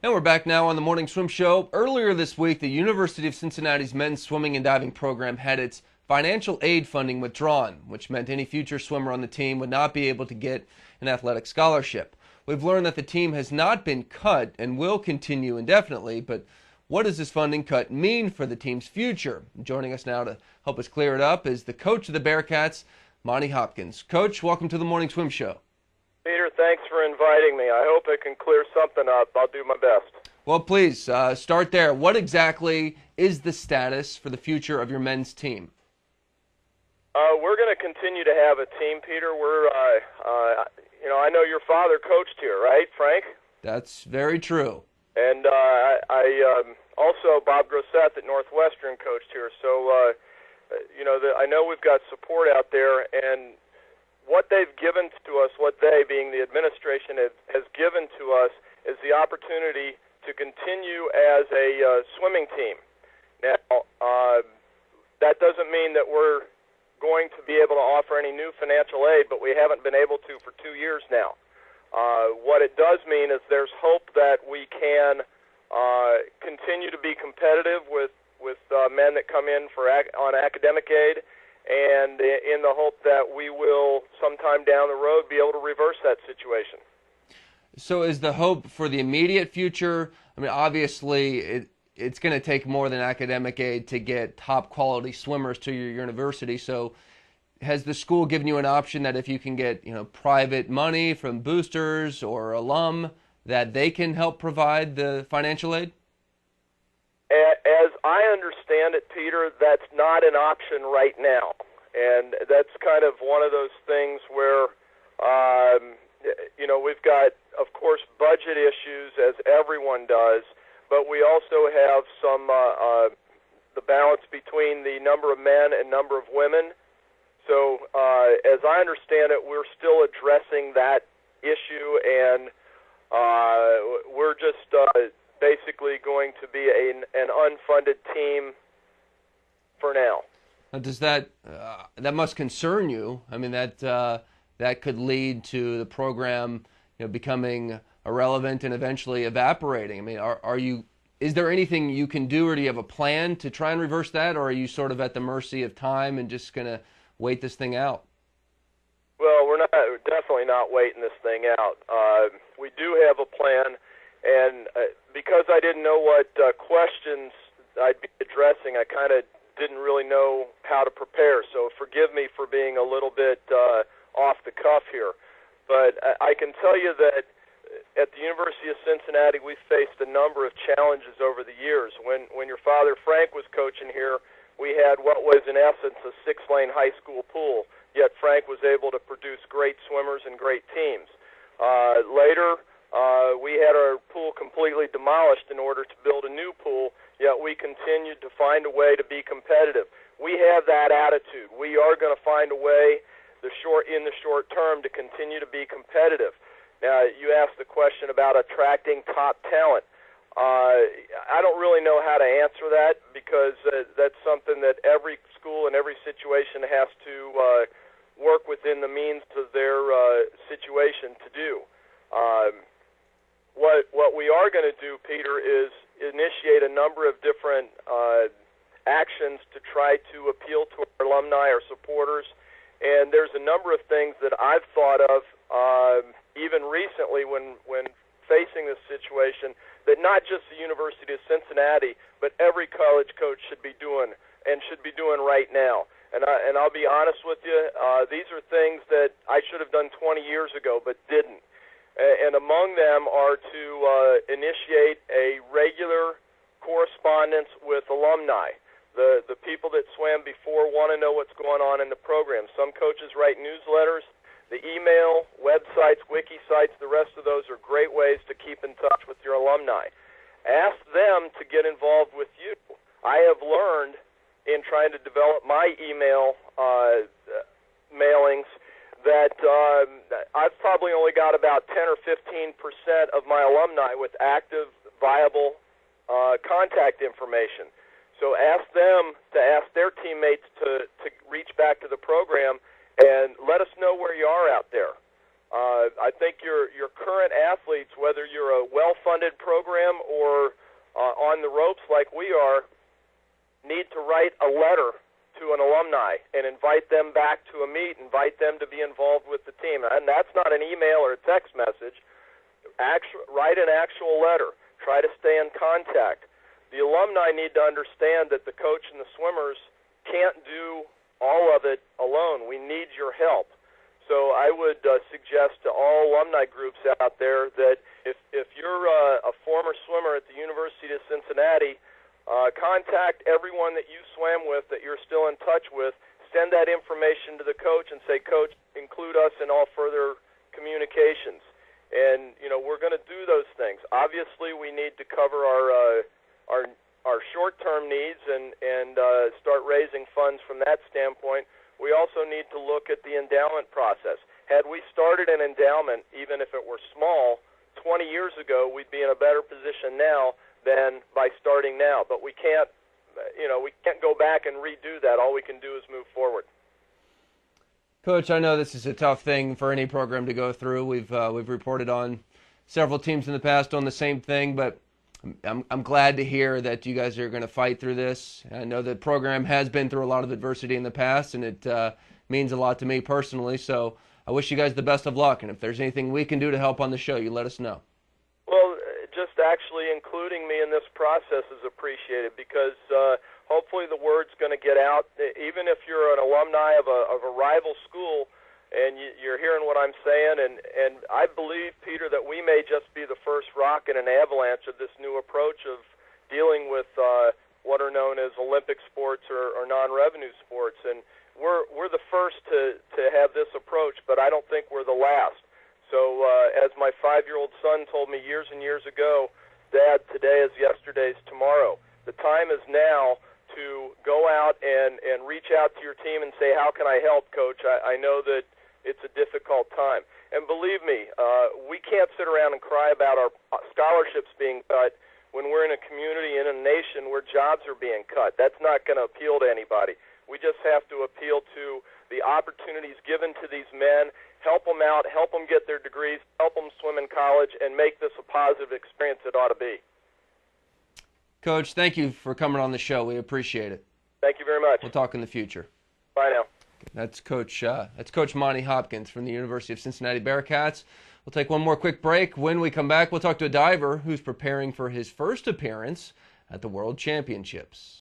And we're back now on the Morning Swim Show. Earlier this week, the University of Cincinnati's men's swimming and diving program had its financial aid funding withdrawn, which meant any future swimmer on the team would not be able to get an athletic scholarship. We've learned that the team has not been cut and will continue indefinitely, but what does this funding cut mean for the team's future? Joining us now to help us clear it up is the coach of the Bearcats, Monty Hopkins. Coach, welcome to the Morning Swim Show. Peter, thanks for inviting me. I hope I can clear something up. I'll do my best. Well, please, start there. What exactly is the status for the future of your men's team? We're going to continue to have a team, Peter. I know your father coached here, right, Frank? That's very true. And also Bob Grosseth at Northwestern coached here. So, I know we've got support out there, and what they've given to us, what they, being the administration, has given to us is the opportunity to continue as a swimming team. Now, that doesn't mean that we're going to be able to offer any new financial aid, but we haven't been able to for 2 years now. What it does mean is there's hope that we can continue to be competitive with men that come in on academic aid, and in the hope that we will sometime down the road be able to reverse that situation. So is the hope for the immediate future? I mean, obviously it's going to take more than academic aid to get top quality swimmers to your university. So has the school given you an option that if you can get, private money from boosters or alum, that they can help provide the financial aid? As I understand it, Peter, that's not an option right now. And that's kind of one of those things where, we've got, of course, budget issues, as everyone does, but we also have some the balance between the number of men and number of women. So as I understand it, we're still addressing that issue, and we're just basically going to be an unfunded team for now. Does that must concern you? I mean, that could lead to the program, becoming irrelevant and eventually evaporating. I mean, is there anything you can do, or do you have a plan to try and reverse that, or are you sort of at the mercy of time and just going to wait this thing out? Well, we're definitely not waiting this thing out. We do have a plan, and because I didn't know what questions I'd be addressing, I kind of didn't really know how to prepare. So forgive me for being a little bit off the cuff here. But I can tell you that at the University of Cincinnati, we've faced a number of challenges over the years. When your father, Frank, was coaching here, we had what was, in essence, a 6-lane high school pool, yet Frank was able to produce great swimmers and great teams. Later, we had our pool completely demolished in order to build a new pool, yet we continued to find a way to be competitive. We have that attitude. We are going to find a way in the short term to continue to be competitive. Now, you asked the question about attracting top talent. I don't really know how to answer that, because that's something that every school and every situation has to work within the means of their situation to do. What we are going to do, Peter, is initiate a number of different actions to try to appeal to our alumni, our supporters, and there's a number of things that I've thought of even recently when facing this situation that not just the University of Cincinnati, but every college coach should be doing right now. And I'll be honest with you, these are things that I should have done 20 years ago but didn't. And among them are to initiate a regular correspondence with alumni. The people that swam before want to know what's going on in the program. Some coaches write newsletters. The email, websites, wiki sites, the rest of those are great ways to keep in touch with your alumni. Ask them to get involved with you. I have learned in trying to develop my email mailings that I've probably only got about 10 or 15% of my alumni with active, viable contact information. So ask them to ask their teammates to reach back to the program and let us know where you are out there. I think your current athletes, whether you're a well-funded program or on the ropes like we are, need to write a letter to an alumni and invite them back to a meet, invite them to be involved with the team. And that's not an email or a text message. Write an actual letter. Try to stay in contact. The alumni need to understand that the coach and the swimmers can't do all of it alone. We need your help. So I would suggest to all alumni groups out there that if you're a former swimmer at the University of Cincinnati, contact everyone that you swam with that you're still in touch with. Send that information to the coach and say, Coach, include us in all further communications. And, we're going to do those things. Obviously, we need to cover our short-term needs and start raising funds from that standpoint. We also need to look at the endowment process. Had we started an endowment, even if it were small, 20 years ago, we'd be in a better position now than by starting now. But we can't go back and redo that. All we can do is move forward. Coach, I know this is a tough thing for any program to go through. We've reported on several teams in the past on the same thing, but I'm glad to hear that you guys are going to fight through this. I know the program has been through a lot of adversity in the past, and it means a lot to me personally. So I wish you guys the best of luck, and if there's anything we can do to help on the show, you let us know. Well, just actually including me in this process is appreciated because hopefully the word's going to get out. Even if you're an alumni of a rival school and you're hearing what I'm saying, and I believe, Peter, that we may just be the first rock in an avalanche of this new approach of dealing with what are known as Olympic sports or non-revenue sports. And we're the first to have this approach, but I don't think we're the last. So as my 5-year-old son told me years and years ago, Dad, today is yesterday's tomorrow. The time is now to go out and reach out to your team and say, how can I help, Coach? I know that it's a difficult time. And believe me, we can't sit around and cry about our scholarships being cut when we're in a community, in a nation where jobs are being cut. That's not going to appeal to anybody. We just have to appeal to the opportunities given to these men, help them out, help them get their degrees, help them swim in college, and make this a positive experience it ought to be. Coach, thank you for coming on the show. We appreciate it. Thank you very much. We'll talk in the future. Bye now. That's Coach Monty Hopkins from the University of Cincinnati Bearcats. We'll take one more quick break. When we come back, we'll talk to a diver who's preparing for his first appearance at the World Championships.